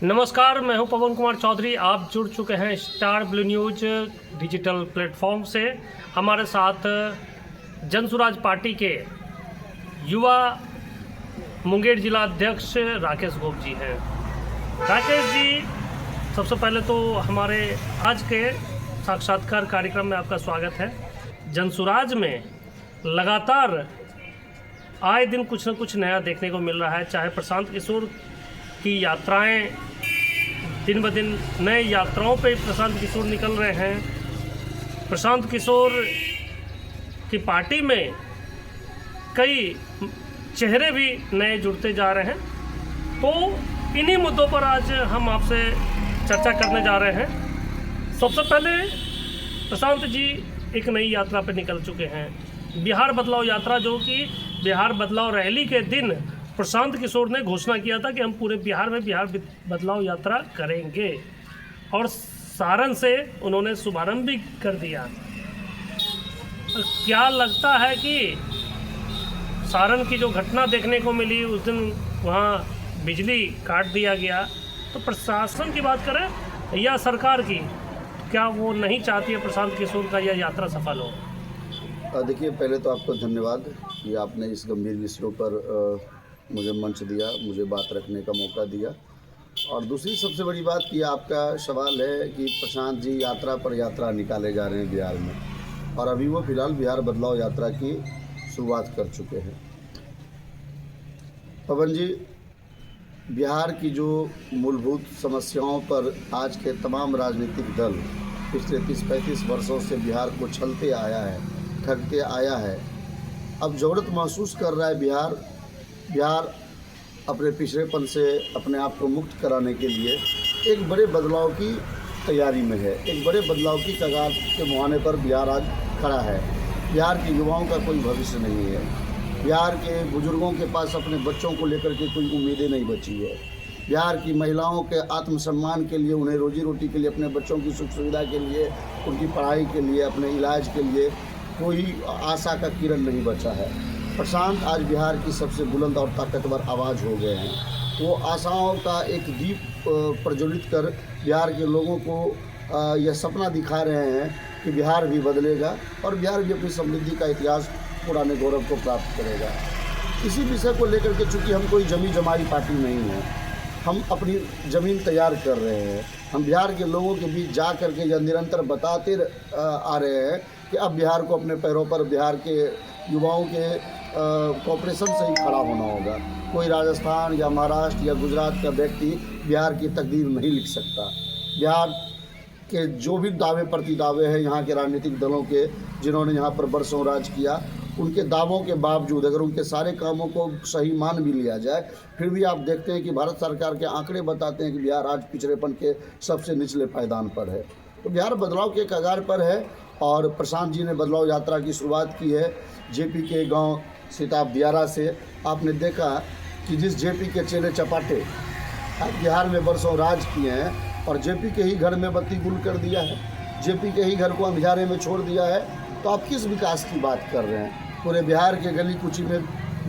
नमस्कार, मैं हूं पवन कुमार चौधरी। आप जुड़ चुके हैं star blue news digital platform से। हमारे साथ जनसुराज पार्टी के युवा मुंगेर जिला अध्यक्ष राकेश गोप जी हैं। राकेश जी, सबसे पहले तो हमारे आज के साक्षात्कार कार्यक्रम में आपका स्वागत है। जनसुराज में लगातार आए दिन कुछ न कुछ नया देखने को मिल रहा है। चाहे प्रशांत किशोर की यात्राएं, दिन ब दिन नए यात्राओं पे प्रशांत किशोर निकल रहे हैं। प्रशांत किशोर की पार्टी में कई चेहरे भी नए जुड़ते जा रहे हैं। तो इन्हीं मुद्दों पर आज हम आपसे चर्चा करने जा रहे हैं। सबसे पहले प्रशांत जी एक नई यात्रा पर निकल चुके हैं, बिहार बदलाव यात्रा, जो कि बिहार बदलाव रैली के दिन प्रशांत किशोर ने घोषणा किया था कि हम पूरे बिहार में बिहार बदलाव यात्रा करेंगे, और सारण से उन्होंने शुभारंभ भी कर दिया। क्या लगता है कि सारण की जो घटना देखने को मिली, उस दिन वहाँ बिजली काट दिया गया, तो प्रशासन की बात करें या सरकार की, क्या वो नहीं चाहती है प्रशांत किशोर का यह यात्रा सफल हो? देखिए, पहले तो आपको धन्यवाद कि आपने इस गंभीर विषयों पर मुझे मंच दिया, मुझे बात रखने का मौका दिया। और दूसरी सबसे बड़ी बात कि आपका सवाल है कि प्रशांत जी यात्रा पर यात्रा निकाले जा रहे हैं बिहार में, और अभी वो फिलहाल बिहार बदलाव यात्रा की शुरुआत कर चुके हैं। पवन जी, बिहार की जो मूलभूत समस्याओं पर आज के तमाम राजनीतिक दल पिछले 30-35 वर्षों से बिहार को छलते आया है, ठगते आया है, अब ज़रूरत महसूस कर रहा है बिहार अपने पिछड़ेपन से अपने आप को मुक्त कराने के लिए एक बड़े बदलाव की तैयारी में है। एक बड़े बदलाव की कगार के मुहाने पर बिहार आज खड़ा है। बिहार के युवाओं का कोई भविष्य नहीं है। बिहार के बुजुर्गों के पास अपने बच्चों को लेकर के कोई उम्मीदें नहीं बची है। बिहार की महिलाओं के आत्मसम्मान के लिए, उन्हें रोजी रोटी के लिए, अपने बच्चों की सुख सुविधा के लिए, उनकी पढ़ाई के लिए, अपने इलाज के लिए कोई आशा का किरण नहीं बचा है। प्रशांत आज बिहार की सबसे बुलंद और ताकतवर आवाज़ हो गए हैं। वो आशाओं का एक दीप प्रज्वलित कर बिहार के लोगों को यह सपना दिखा रहे हैं कि बिहार भी बदलेगा और बिहार भी अपनी समृद्धि का इतिहास पुराने गौरव को प्राप्त करेगा। इसी विषय को लेकर के, चूँकि हम कोई जमी जमाई पार्टी नहीं है, हम अपनी ज़मीन तैयार कर रहे हैं। हम बिहार के लोगों के बीच जा कर के यह निरंतर बताते आ रहे हैं कि अब बिहार को अपने पैरों पर, बिहार के युवाओं के कॉपरेशन से ही खड़ा होना होगा। कोई राजस्थान या महाराष्ट्र या गुजरात का व्यक्ति बिहार की तकदीर नहीं लिख सकता। बिहार के जो भी दावे प्रतिदावे हैं यहाँ के राजनीतिक दलों के, जिन्होंने यहाँ पर बरसों राज किया, उनके दावों के बावजूद अगर उनके सारे कामों को सही मान भी लिया जाए, फिर भी आप देखते हैं कि भारत सरकार के आंकड़े बताते हैं कि बिहार आज पिछड़ेपन के सबसे निचले पायदान पर है। तो बिहार बदलाव के कगार पर है, और प्रशांत जी ने बदलाव यात्रा की शुरुआत की है जेपी के गांव सीताब दियारा से। आपने देखा कि जिस जेपी के चेले चपाटे आज बिहार में बरसों राज किए हैं, और जेपी के ही घर में बत्ती गुल कर दिया है, जेपी के ही घर को अंधियारे में छोड़ दिया है, तो आप किस विकास की बात कर रहे हैं? पूरे बिहार के गली कुची में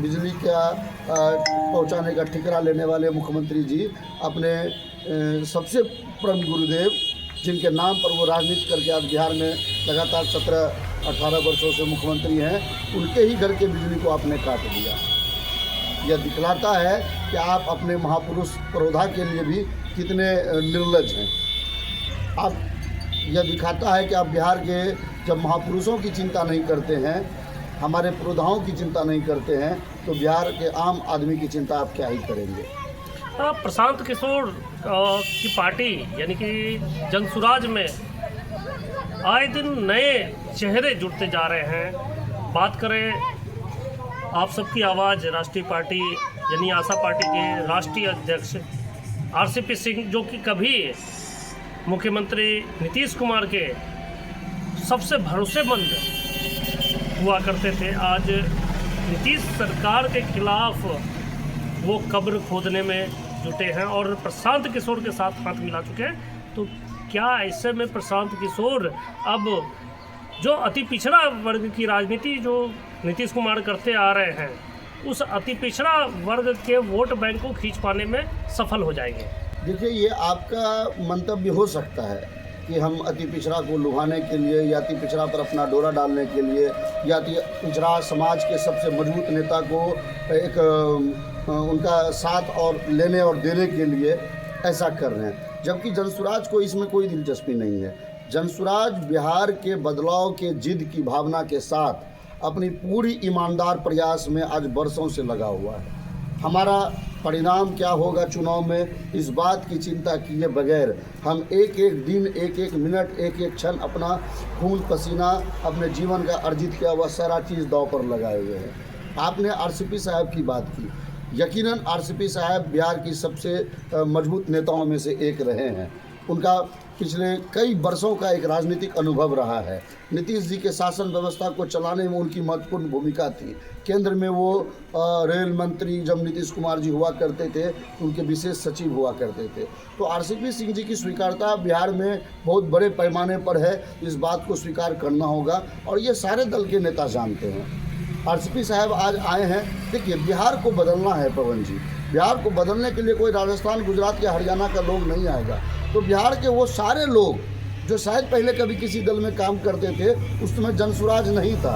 बिजली का पहुंचाने का ठिकरा लेने वाले मुख्यमंत्री जी अपने सबसे परम गुरुदेव, जिनके नाम पर वो राजनीति करके आज बिहार में लगातार 17-18 वर्षों से मुख्यमंत्री हैं, उनके ही घर के बिजली को आपने काट दिया। यह दिखलाता है कि आप अपने महापुरुष पुरोधा के लिए भी कितने निर्लज हैं। आप यह दिखाता है कि आप बिहार के जब महापुरुषों की चिंता नहीं करते हैं, हमारे पुरोधाओं की चिंता नहीं करते हैं, तो बिहार के आम आदमी की चिंता आप क्या ही करेंगे। प्रशांत किशोर की पार्टी यानी कि जनसुराज में आए दिन नए चेहरे जुड़ते जा रहे हैं। बात करें आप सबकी आवाज़ राष्ट्रीय पार्टी यानी आशा पार्टी के राष्ट्रीय अध्यक्ष आरसीपी सिंह, जो कि कभी मुख्यमंत्री नीतीश कुमार के सबसे भरोसेमंद हुआ करते थे, आज नीतीश सरकार के खिलाफ वो कब्र खोदने में जुटे हैं और प्रशांत किशोर के साथ हाथ मिला चुके हैं। तो क्या ऐसे में प्रशांत किशोर अब जो अति पिछड़ा वर्ग की राजनीति जो नीतीश कुमार करते आ रहे हैं, उस अति पिछड़ा वर्ग के वोट बैंक को खींच पाने में सफल हो जाएंगे? देखिए, ये आपका मंतव्य हो सकता है कि हम अति पिछड़ा को लुभाने के लिए या अति पिछड़ा पर अपना डोरा डालने के लिए या अति पिछड़ा समाज के सबसे मजबूत नेता को एक उनका साथ और लेने और देने के लिए ऐसा कर रहे हैं, जबकि जनसुराज को इसमें कोई दिलचस्पी नहीं है। जनसुराज बिहार के बदलाव के जिद की भावना के साथ अपनी पूरी ईमानदार प्रयास में आज बरसों से लगा हुआ है। हमारा परिणाम क्या होगा चुनाव में, इस बात की चिंता किए बगैर हम एक एक दिन, एक एक मिनट, एक एक क्षण अपना खून पसीना, अपने जीवन का अर्जित किया हुआ सारा चीज़ दांव पर लगाए हुए हैं। आपने आरसीपी साहब की बात की। यकीनन आरसीपी साहब बिहार की सबसे मजबूत नेताओं में से एक रहे हैं। उनका पिछले कई वर्षों का एक राजनीतिक अनुभव रहा है। नीतीश जी के शासन व्यवस्था को चलाने में उनकी महत्वपूर्ण भूमिका थी। केंद्र में वो रेल मंत्री जब नीतीश कुमार जी हुआ करते थे, उनके विशेष सचिव हुआ करते थे। तो आरसीपी सिंह जी की स्वीकारता बिहार में बहुत बड़े पैमाने पर है, इस बात को स्वीकार करना होगा और ये सारे दल के नेता जानते हैं। आरसीपी साहब आज आए हैं। देखिए, बिहार को बदलना है पवन जी। बिहार को बदलने के लिए कोई राजस्थान, गुजरात या हरियाणा का लोग नहीं आएगा। तो बिहार के वो सारे लोग जो शायद पहले कभी किसी दल में काम करते थे, उस समय जनसुराज नहीं था,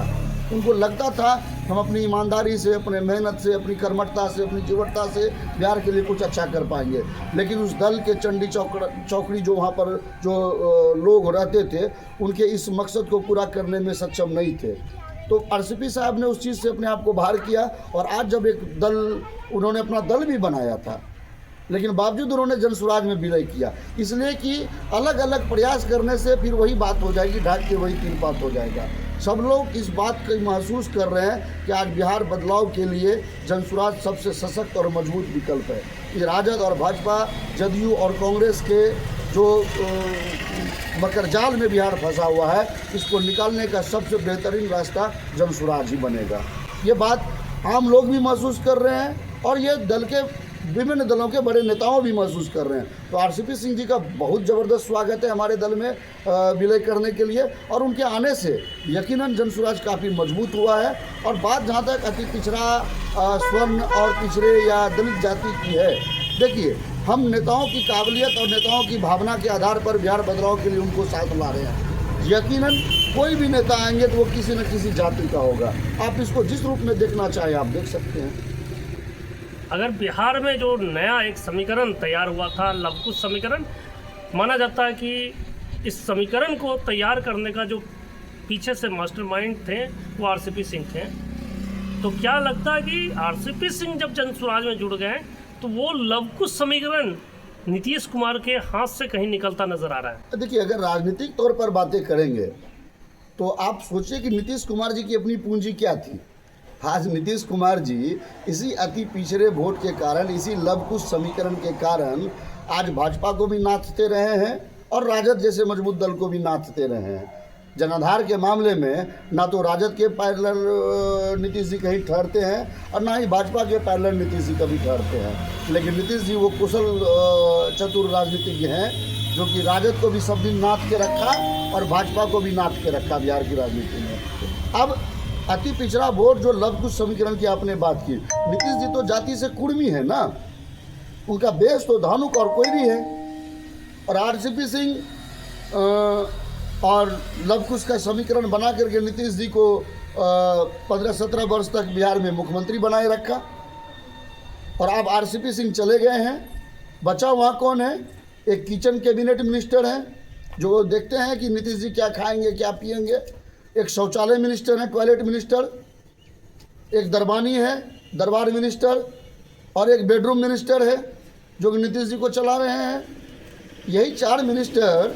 उनको लगता था हम अपनी ईमानदारी से, अपने मेहनत से, अपनी कर्मठता से, अपनी जीवटता से बिहार के लिए कुछ अच्छा कर पाएंगे। लेकिन उस दल के चंडी चौकड़ी जो वहाँ पर जो लोग रहते थे, उनके इस मकसद को पूरा करने में सक्षम नहीं थे। तो आरसीपी साहब ने उस चीज़ से अपने आप को बाहर किया और आज जब एक दल, उन्होंने अपना दल भी बनाया था, लेकिन बावजूद उन्होंने जनसुराज में विलय किया, इसलिए कि अलग अलग प्रयास करने से फिर वही बात हो जाएगी, ढाक के वही तीन बात हो जाएगा। सब लोग इस बात को महसूस कर रहे हैं कि आज बिहार बदलाव के लिए जनसुराज सबसे सशक्त और मजबूत विकल्प है। ये राजद और भाजपा, जदयू और कांग्रेस के जो मकरजाल में बिहार फंसा हुआ है, इसको निकालने का सबसे बेहतरीन रास्ता जनसुराज ही बनेगा। ये बात आम लोग भी महसूस कर रहे हैं और ये दल के विभिन्न दलों के बड़े नेताओं भी महसूस कर रहे हैं। तो आरसीपी सिंह जी का बहुत ज़बरदस्त स्वागत है हमारे दल में विलय करने के लिए और उनके आने से यकीनन जनसुराज काफ़ी मजबूत हुआ है। और बात जहाँ तक अति पिछड़ा, स्वर्ण और पिछड़े या दलित जाति की है, देखिए, हम नेताओं की काबिलियत और नेताओं की भावना के आधार पर बिहार बदलाव के लिए उनको साथ ला रहे हैं। यकीनन कोई भी नेता आएंगे तो वो किसी न किसी जाति का होगा। आप इसको जिस रूप में देखना चाहें आप देख सकते हैं। अगर बिहार में जो नया एक समीकरण तैयार हुआ था, लवकुश समीकरण, माना जाता है कि इस समीकरण को तैयार करने का जो पीछे से मास्टरमाइंड थे वो आरसीपी सिंह थे। तो क्या लगता है कि आरसीपी सिंह जब जनसुराज में जुड़ गए तो वो लवकुश समीकरण नीतीश कुमार के हाथ से कहीं निकलता नजर आ रहा है? देखिए, अगर राजनीतिक तौर पर बातें करेंगे तो आप सोचिए कि नीतीश कुमार जी की अपनी पूंजी क्या थी। आज नीतीश कुमार जी इसी अति पिछड़े वोट के कारण, इसी लवकुश समीकरण के कारण आज भाजपा को भी नाचते रहे हैं और राजद जैसे मजबूत दल को भी नाचते रहे हैं। जनाधार के मामले में ना तो राजद के पैरेलल नीतीश जी कहीं ठहरते हैं और ना ही भाजपा के पैरेलल नीतीश जी कभी ठहरते हैं। लेकिन नीतीश जी वो कुशल चतुर राजनीतिज्ञ हैं जो कि राजद को भी सब दिन नाच के रखा और भाजपा को भी नाच के रखा बिहार की राजनीति में। अब अति पिछड़ा वोट जो लवकुश समीकरण की आपने बात की, नीतीश जी तो जाति से कुर्मी है ना, उनका बेस तो धानुक और कोयरी है। और आरसीपी सिंह और लवकुश का समीकरण बना करके नीतीश जी को 15-17 वर्ष तक बिहार में मुख्यमंत्री बनाए रखा और अब आरसीपी सिंह चले गए हैं। बचा वहाँ कौन है? एक किचन कैबिनेट मिनिस्टर हैं जो देखते हैं कि नीतीश जी क्या खाएंगे, क्या पिएंगे। एक शौचालय मिनिस्टर है, टॉयलेट मिनिस्टर, एक दरबानी है, दरबार मिनिस्टर, और एक बेडरूम मिनिस्टर है जो कि नीतीश जी को चला रहे हैं। यही 4 मिनिस्टर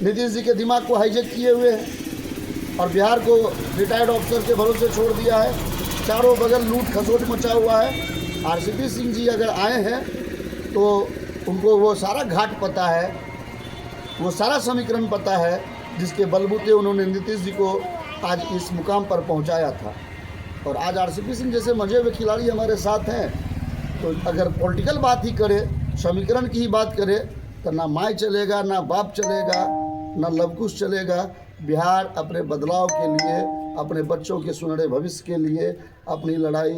नीतीश जी के दिमाग को हाईजेक किए हुए हैं और बिहार को रिटायर्ड ऑफिसर के भरोसे छोड़ दिया है। चारों बगल लूट खसोट मचा हुआ है। आरसीपी सिंह जी अगर आए हैं तो उनको वो सारा घाट पता है, वो सारा समीकरण पता है जिसके बलबूते उन्होंने नीतीश जी को आज इस मुकाम पर पहुंचाया था। और आज आरसीपी सिंह जैसे मजे हुए खिलाड़ी हमारे साथ हैं। तो अगर पॉलिटिकल बात ही करे, समीकरण की ही बात करे, तो ना माय चलेगा, ना बाप चलेगा, ना लवकुश चलेगा। बिहार अपने बदलाव के लिए, अपने बच्चों के सुनहरे भविष्य के लिए अपनी लड़ाई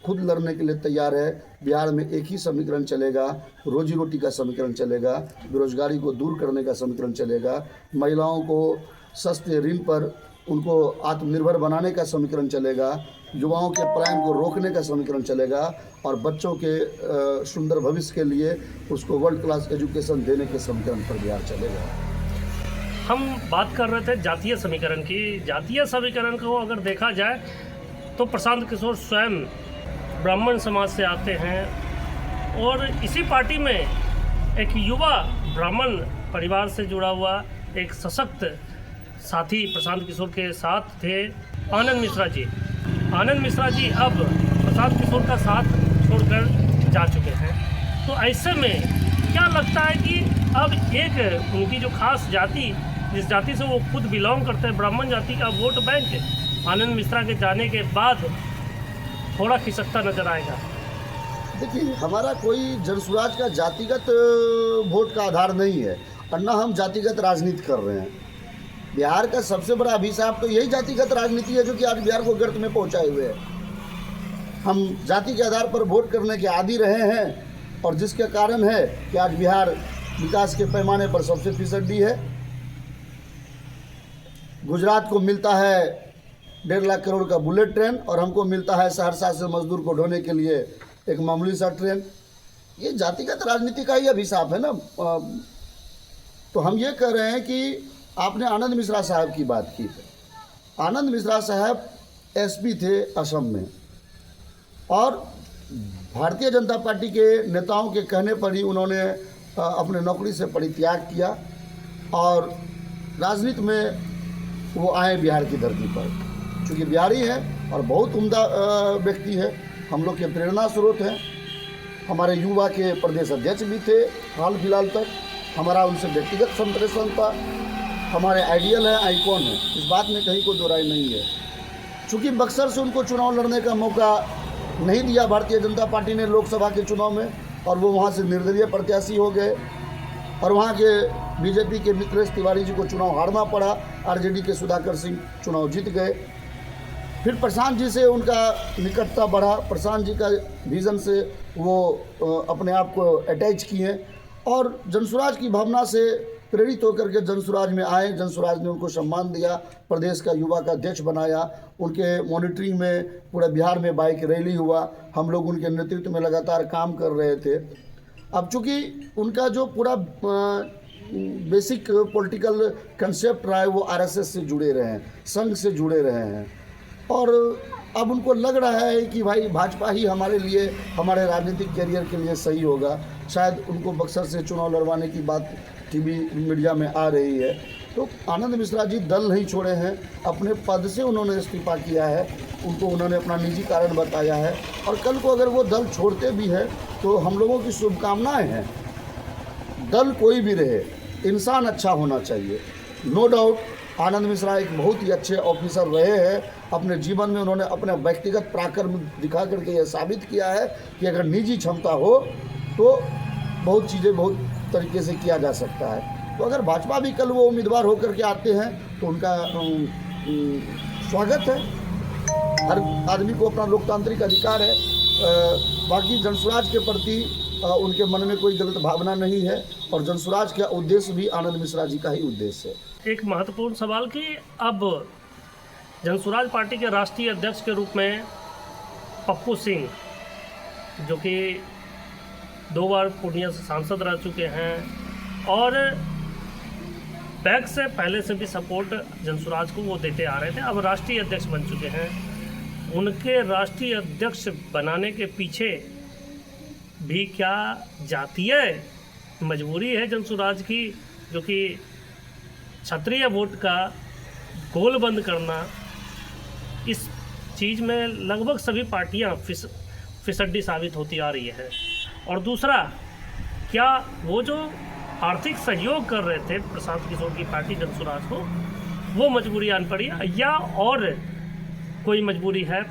खुद लड़ने के लिए तैयार है। बिहार में एक ही समीकरण चलेगा, रोजी रोटी का समीकरण चलेगा, बेरोजगारी को दूर करने का समीकरण चलेगा, महिलाओं को सस्ते ऋण पर उनको आत्मनिर्भर बनाने का समीकरण चलेगा, युवाओं के पलायन को रोकने का समीकरण चलेगा और बच्चों के सुंदर भविष्य के लिए उसको वर्ल्ड क्लास एजुकेशन देने के समीकरण पर बिहार चलेगा। हम बात कर रहे थे जातीय समीकरण की। जातीय समीकरण को अगर देखा जाए तो प्रशांत किशोर स्वयं ब्राह्मण समाज से आते हैं और इसी पार्टी में एक युवा ब्राह्मण परिवार से जुड़ा हुआ एक सशक्त साथी प्रशांत किशोर के साथ थे आनंद मिश्रा जी। आनंद मिश्रा जी अब प्रशांत किशोर का साथ छोड़कर जा चुके हैं। तो ऐसे में क्या लगता है कि अब एक उनकी जो खास जाति, जिस जाति से वो खुद बिलोंग करते हैं, ब्राह्मण जाति का वोट बैंक आनंद मिश्रा के जाने के बाद थोड़ा खिसकता नजर आएगा? देखिए, हमारा कोई जनसुराज का जातिगत वोट का आधार नहीं है और न हम जातिगत राजनीति कर रहे हैं। बिहार का सबसे बड़ा अभिशाप तो यही जातिगत राजनीति है जो कि आज बिहार को गर्त में पहुंचाए हुए है। हम जाति के आधार पर वोट करने के आदी रहे हैं और जिसके कारण है कि आज बिहार विकास के पैमाने पर सबसे फिसड्डी है। गुजरात को मिलता है 1.5 लाख करोड़ का बुलेट ट्रेन और हमको मिलता है सहरसा से मजदूर को ढोने के लिए एक मामूली सा ट्रेन। ये जातिगत राजनीति का ही अभिशाप है ना। तो हम ये कह रहे हैं कि आपने आनंद मिश्रा साहब की बात की। आनंद मिश्रा साहब एसपी थे असम में और भारतीय जनता पार्टी के नेताओं के कहने पर ही उन्होंने अपने नौकरी से परित्याग किया और राजनीति में वो आए बिहार की धरती पर। चूँकि बिहारी हैं और बहुत उम्दा व्यक्ति है, हम लोग के प्रेरणा स्रोत हैं। हमारे युवा के प्रदेश अध्यक्ष भी थे हाल फिलहाल तक। हमारा उनसे व्यक्तिगत संप्रेषण था, हमारे आइडियल है, आइकॉन है, इस बात में कहीं कोई दो राय नहीं है। चूँकि बक्सर से उनको चुनाव लड़ने का मौका नहीं दिया भारतीय जनता पार्टी ने लोकसभा के चुनाव में और वो वहाँ से निर्दलीय प्रत्याशी हो गए और वहाँ के बीजेपी के मित्रेश तिवारी जी को चुनाव हारना पड़ा। आरजेडी के सुधाकर सिंह चुनाव जीत गए। फिर प्रशांत जी से उनका निकटता बढ़ा, प्रशांत जी का विज़न से वो अपने आप को अटैच किए और जनसुराज की भावना से प्रेरित होकर के जनसुराज में आए। जनसुराज ने उनको सम्मान दिया, प्रदेश का युवा का अध्यक्ष बनाया। उनके मॉनिटरिंग में पूरे बिहार में बाइक रैली हुआ। हम लोग उनके नेतृत्व में लगातार काम कर रहे थे। अब चूँकि उनका जो पूरा बेसिक पॉलिटिकल कंसेप्ट रहा है वो आरएसएस से जुड़े रहे हैं, संघ से जुड़े रहे हैं और अब उनको लग रहा है कि भाई भाजपा ही हमारे लिए, हमारे राजनीतिक करियर के लिए सही होगा। शायद उनको बक्सर से चुनाव लड़वाने की बात टीवी मीडिया में आ रही है। तो आनंद मिश्रा जी दल नहीं छोड़े हैं, अपने पद से उन्होंने इस्तीफा किया है। उनको उन्होंने अपना निजी कारण बताया है और कल को अगर वो दल छोड़ते भी हैं तो हम लोगों की शुभकामनाएं हैं। दल कोई भी रहे, इंसान अच्छा होना चाहिए। नो डाउट आनंद मिश्रा एक बहुत ही अच्छे ऑफिसर रहे हैं। अपने जीवन में उन्होंने अपना व्यक्तिगत पराक्रम दिखा करके यह साबित किया है कि अगर निजी क्षमता हो तो बहुत चीज़ें बहुत तरीके से किया जा सकता है। तो अगर भाजपा भी कल वो उम्मीदवार होकर के आते हैं तो उनका स्वागत है। हर आदमी को अपना लोकतांत्रिक अधिकार है। बाकी जनसुराज के प्रति उनके मन में कोई गलत भावना नहीं है और जनसुराज का उद्देश्य भी आनंद मिश्रा जी का ही उद्देश्य है। एक महत्वपूर्ण सवाल कि अब जनसुराज पार्टी के राष्ट्रीय अध्यक्ष के रूप में पप्पू सिंह, जो कि 2 बार पूर्णिया से सांसद रह चुके हैं और बैक से पहले से भी सपोर्ट जनसुराज को वो देते आ रहे थे, अब राष्ट्रीय अध्यक्ष बन चुके हैं। उनके राष्ट्रीय अध्यक्ष बनाने के पीछे भी क्या जातीय मजबूरी है जनसुराज की, जो कि क्षत्रिय वोट का गोल बंद करना, इस चीज़ में लगभग सभी पार्टियां फिसड्डी साबित होती आ रही है। और दूसरा, क्या वो जो आर्थिक सहयोग कर रहे थे प्रशांत किशोर की पार्टी जनसुराज को, वो मजबूरी आन पड़ी या और कोई मजबूरी है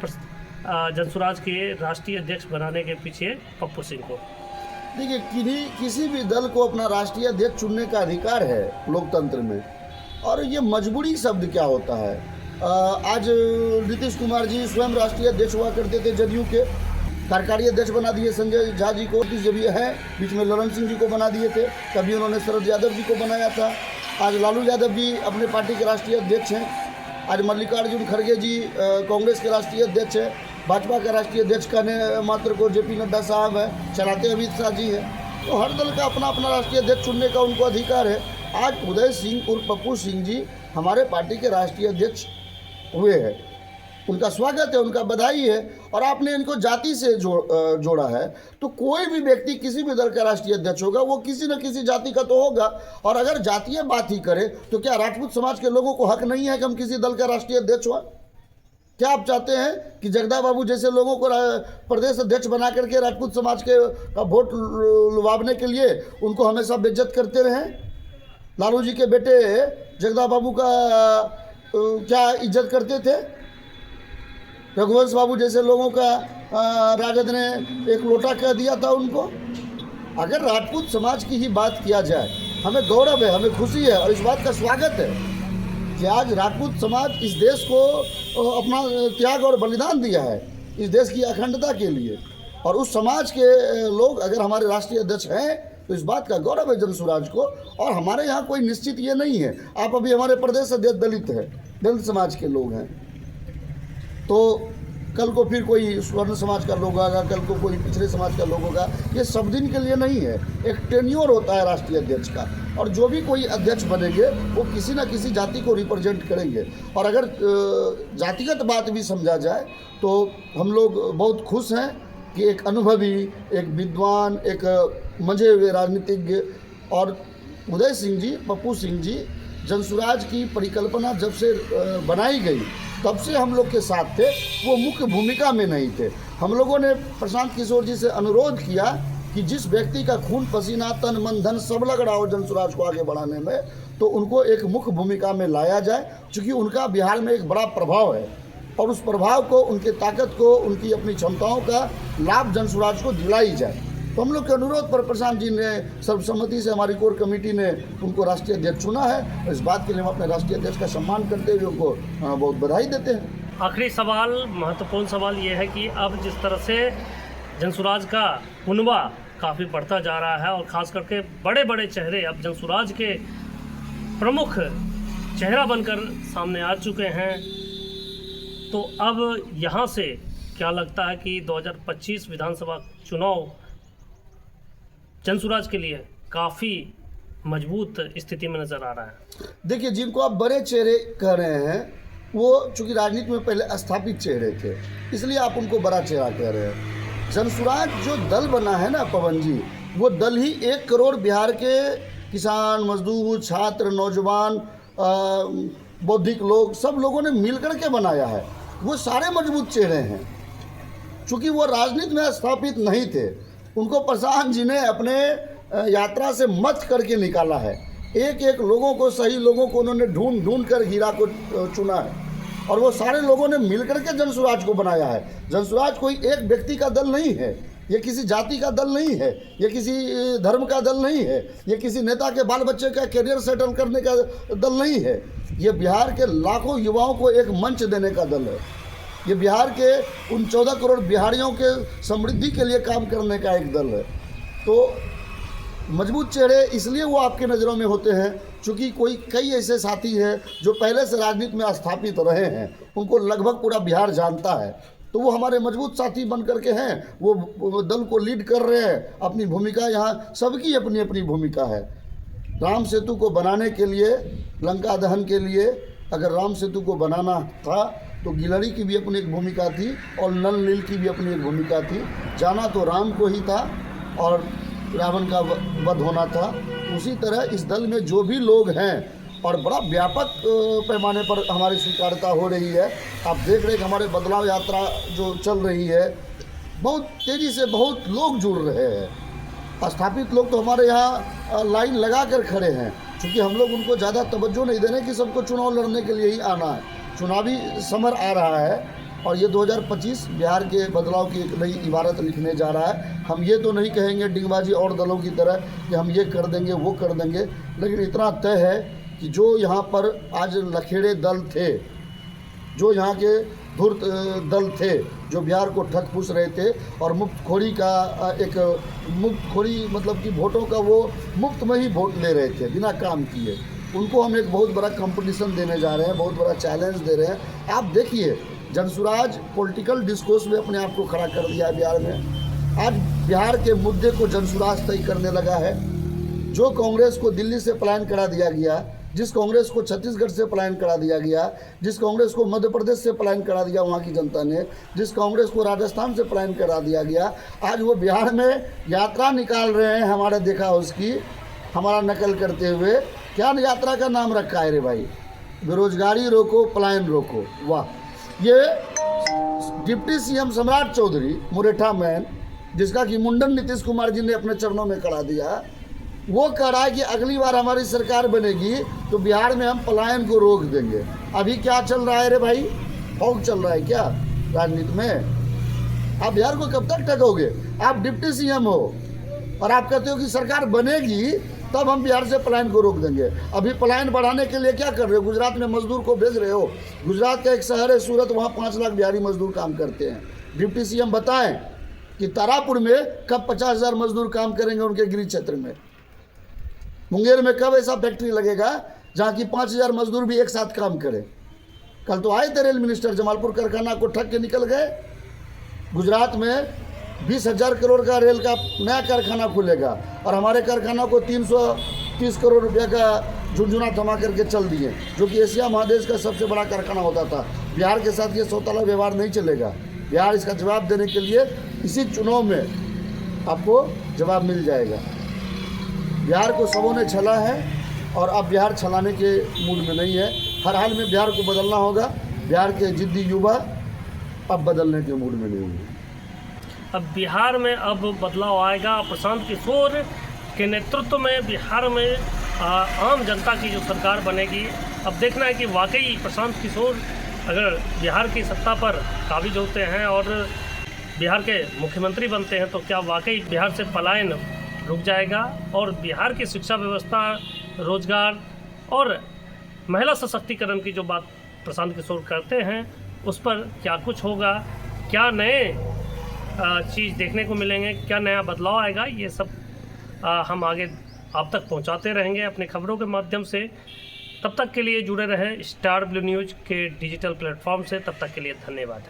जनसुराज के राष्ट्रीय अध्यक्ष बनाने के पीछे पप्पू सिंह को? देखिए, किसी भी दल को अपना राष्ट्रीय अध्यक्ष चुनने का अधिकार है लोकतंत्र में। और ये मजबूरी शब्द क्या होता है? आज नीतीश कुमार जी स्वयं राष्ट्रीय अध्यक्ष हुआ करते थे जदयू के कार्यकारी अध्यक्ष बना दिए संजय झा जी को, जब ये है बीच में ललन सिंह जी को बना दिए थे, कभी उन्होंने शरद यादव जी को बनाया था। आज लालू यादव जी अपने पार्टी के राष्ट्रीय अध्यक्ष हैं। आज मल्लिकार्जुन खड़गे जी कांग्रेस के राष्ट्रीय अध्यक्ष हैं। भाजपा का राष्ट्रीय अध्यक्ष का मात्र को जेपी नड्डा साहब है, चलाते अमित शाह जी हैं। तो हर दल का अपना अपना राष्ट्रीय अध्यक्ष चुनने का उनको अधिकार है। आज उदय सिंह उर्फ पप्पू सिंह जी हमारे पार्टी के राष्ट्रीय अध्यक्ष हुए हैं, उनका स्वागत है, उनका बधाई है। और आपने इनको जाति से जोड़ा है, तो कोई भी व्यक्ति किसी भी दल का राष्ट्रीय अध्यक्ष होगा वो किसी न किसी जाति का तो होगा। और अगर जातीय बात ही करे तो क्या राजपूत समाज के लोगों को हक नहीं है कि हम किसी दल का राष्ट्रीय अध्यक्ष हो? क्या आप चाहते हैं कि जगदा बाबू जैसे लोगों को प्रदेश अध्यक्ष बना करके राजपूत समाज के का वोट लुभावने के लिए उनको हमेशा बेइज्जत करते रहें? लालू जी के बेटे जगदा बाबू का क्या इज्जत करते थे? रघुवंश बाबू जैसे लोगों का राजद ने एक लोटा कह दिया था उनको। अगर राजपूत समाज की ही बात किया जाए, हमें गौरव है, हमें खुशी है और इस बात का स्वागत है कि आज राजपूत समाज इस देश को अपना त्याग और बलिदान दिया है इस देश की अखंडता के लिए। और उस समाज के लोग अगर हमारे राष्ट्रीय अध्यक्ष हैं तो इस बात का गौरव है जनसुराज को। और हमारे यहाँ कोई निश्चित ये नहीं है, आप अभी हमारे प्रदेश अध्यक्ष दलित है, दलित समाज के लोग हैं, तो कल को फिर कोई स्वर्ण समाज का लोग आएगा, कल को कोई पिछड़े समाज का लोग होगा। ये सब दिन के लिए नहीं है, एक टेन्योर होता है राष्ट्रीय अध्यक्ष का। और जो भी कोई अध्यक्ष बनेंगे वो किसी न किसी जाति को रिप्रेजेंट करेंगे। और अगर जातिगत बात भी समझा जाए तो हम लोग बहुत खुश हैं कि एक अनुभवी, एक विद्वान, एक मंझे हुए राजनीतिज्ञ और उदय सिंह जी, पप्पू सिंह जी जनसुराज की परिकल्पना जब से बनाई गई तब से हम लोग के साथ थे, वो मुख्य भूमिका में नहीं थे। हम लोगों ने प्रशांत किशोर जी से अनुरोध किया कि जिस व्यक्ति का खून पसीना तन मन धन सब लग रहा हो जनसुराज को आगे बढ़ाने में, तो उनको एक मुख्य भूमिका में लाया जाए, क्योंकि उनका बिहार में एक बड़ा प्रभाव है और उस प्रभाव को, उनकी ताकत को, उनकी अपनी क्षमताओं का लाभ जनसुराज को दिलाई जाए। तो हम लोग के अनुरोध पर प्रशांत जी ने सर्वसम्मति से हमारी कोर कमेटी ने उनको राष्ट्रीय अध्यक्ष चुना है। और इस बात के लिए हम अपने राष्ट्रीय अध्यक्ष का सम्मान करते हुए उनको बहुत बधाई देते हैं। आखिरी सवाल, महत्वपूर्ण सवाल ये है कि अब जिस तरह से जनसुराज का हुनवा काफ़ी बढ़ता जा रहा है और ख़ास करके बड़े बड़े चेहरे अब जनसुराज के प्रमुख चेहरा बनकर सामने आ चुके हैं, तो अब यहाँ से क्या लगता है कि 2025 विधानसभा चुनाव जनसुराज के लिए काफ़ी मजबूत स्थिति में नज़र आ रहा है? देखिए, जिनको आप बड़े चेहरे कह रहे हैं वो चूँकि राजनीति में पहले स्थापित चेहरे थे, इसलिए आप उनको बड़ा चेहरा कह रहे हैं। जनसुराज जो दल बना है ना पवन जी, वो दल ही 1 करोड़ बिहार के किसान, मजदूर, छात्र, नौजवान, बौद्धिक लोग, सब लोगों ने मिलकर के बनाया है। वो सारे मजबूत चेहरे हैं। चूँकि वो राजनीति में स्थापित नहीं थे, उनको प्रशांत जी ने अपने यात्रा से मत करके निकाला है। एक एक लोगों को, सही लोगों को उन्होंने ढूंढ ढूंढ कर हीरा को चुना है और वो सारे लोगों ने मिलकर के जनसुराज को बनाया है। जनसुराज कोई एक व्यक्ति का दल नहीं है, ये किसी जाति का दल नहीं है, ये किसी धर्म का दल नहीं है, ये किसी नेता के बाल बच्चे का करियर सेटल करने का दल नहीं है। ये बिहार के लाखों युवाओं को एक मंच देने का दल है। ये बिहार के उन 14 करोड़ बिहारियों के समृद्धि के लिए काम करने का एक दल है। तो मजबूत चेहरे इसलिए वो आपके नज़रों में होते हैं क्योंकि कई ऐसे साथी हैं जो पहले से राजनीति में स्थापित रहे हैं, उनको लगभग पूरा बिहार जानता है, तो वो हमारे मजबूत साथी बन करके हैं। वो दल को लीड कर रहे हैं। अपनी भूमिका, यहाँ सबकी अपनी अपनी भूमिका है। राम सेतु को बनाने के लिए, लंका दहन के लिए अगर राम सेतु को बनाना था तो गिलहरी की भी अपनी एक भूमिका थी और नल नील की भी अपनी एक भूमिका थी। जाना तो राम को ही था और रावण का वध होना था। उसी तरह इस दल में जो भी लोग हैं और बड़ा व्यापक पैमाने पर हमारी स्वीकार्यता हो रही है। आप देख रहे हैं कि हमारे बदलाव यात्रा जो चल रही है, बहुत तेज़ी से बहुत लोग जुड़ रहे हैं। स्थापित लोग तो हमारे यहाँ लाइन लगा कर खड़े हैं, क्योंकि हम लोग उनको ज़्यादा तवज्जो नहीं दे रहे कि सबको चुनाव लड़ने के लिए ही आना है। चुनावी समर आ रहा है और ये 2025 बिहार के बदलाव की एक नई इबारत लिखने जा रहा है। हम ये तो नहीं कहेंगे डिंगबाजी और दलों की तरह कि हम ये कर देंगे वो कर देंगे, लेकिन इतना तय है कि जो यहाँ पर आज लखेड़े दल थे, जो यहाँ के धूर्त दल थे, जो बिहार को ठग फूस रहे थे और मुफ्तखोरी का एक मुफ्तखोरी मतलब कि वोटों का वो मुफ्त में ही वोट ले रहे थे बिना काम किए, उनको हम एक बहुत बड़ा कंपटीशन देने जा रहे हैं, बहुत बड़ा चैलेंज दे रहे हैं। आप देखिए जनसुराज पॉलिटिकल डिस्कोर्स में अपने आप को खड़ा कर दिया है बिहार में। आज बिहार के मुद्दे को जनसुराज तय करने लगा है। जो कांग्रेस को दिल्ली से पलायन करा दिया गया, जिस कांग्रेस को छत्तीसगढ़ से पलायन करा दिया गया, जिस कांग्रेस को मध्य प्रदेश से पलायन करा दिया वहाँ की जनता ने, जिस कांग्रेस को राजस्थान से पलायन करा दिया गया, आज वो बिहार में यात्रा निकाल रहे हैं। हमारा देखा उसकी हमारा नकल करते हुए क्या यात्रा का नाम रखा है रे भाई, बेरोजगारी रोको पलायन रोको। वाह, ये डिप्टी सीएम सम्राट चौधरी मुरेठा मैन, जिसका कि मुंडन नीतीश कुमार जी ने अपने चरणों में करा दिया, वो कह रहा है कि अगली बार हमारी सरकार बनेगी तो बिहार में हम पलायन को रोक देंगे। अभी क्या चल रहा है रे भाई, फौज चल रहा है क्या राजनीति में? आप बिहार को कब तक ठगोगे? आप डिप्टी सीएम हो और आप कहते हो कि सरकार बनेगी तब हम बिहार से पलायन को रोक देंगे। अभी पलायन बढ़ाने के लिए क्या कर रहे हो? गुजरात में मजदूर को भेज रहे हो। गुजरात का एक शहर है सूरत, वहाँ 5 लाख बिहारी मजदूर काम करते हैं। डिप्टी सीएम बताएं कि तारापुर में कब 50,000 मजदूर काम करेंगे उनके गृह क्षेत्र में? मुंगेर में कब ऐसा फैक्ट्री लगेगा जहाँ की 5,000 मजदूर भी एक साथ काम करें? कल तो आए थे रेल मिनिस्टर, जमालपुर कारखाना को ठग के निकल गए। गुजरात में 20,000 करोड़ का रेल का नया कारखाना खुलेगा और हमारे कारखाना को 330 करोड़ रुपया का झुनझुना थमा करके चल दिए, जो कि एशिया महादेश का सबसे बड़ा कारखाना होता था। बिहार के साथ ये सौताला व्यवहार नहीं चलेगा। बिहार इसका जवाब देने के लिए इसी चुनाव में आपको जवाब मिल जाएगा। बिहार को सबों ने छला है और अब बिहार छलाने के मूड में नहीं है। हर हाल में बिहार को बदलना होगा। बिहार के जिद्दी युवा अब बदलने के मूड में नहीं है। अब बिहार में अब बदलाव आएगा। प्रशांत किशोर के नेतृत्व में बिहार में आम जनता की जो सरकार बनेगी। अब देखना है कि वाकई प्रशांत किशोर अगर बिहार की सत्ता पर काबिज होते हैं और बिहार के मुख्यमंत्री बनते हैं तो क्या वाकई बिहार से पलायन रुक जाएगा और बिहार की शिक्षा व्यवस्था, रोजगार और महिला सशक्तिकरण की जो बात प्रशांत किशोर करते हैं उस पर क्या कुछ होगा, क्या नए चीज़ देखने को मिलेंगे, क्या नया बदलाव आएगा, ये सब हम आगे आप तक पहुंचाते रहेंगे अपने खबरों के माध्यम से। तब तक के लिए जुड़े रहें स्टार ब्लू न्यूज़ के डिजिटल प्लेटफॉर्म से। तब तक के लिए धन्यवाद।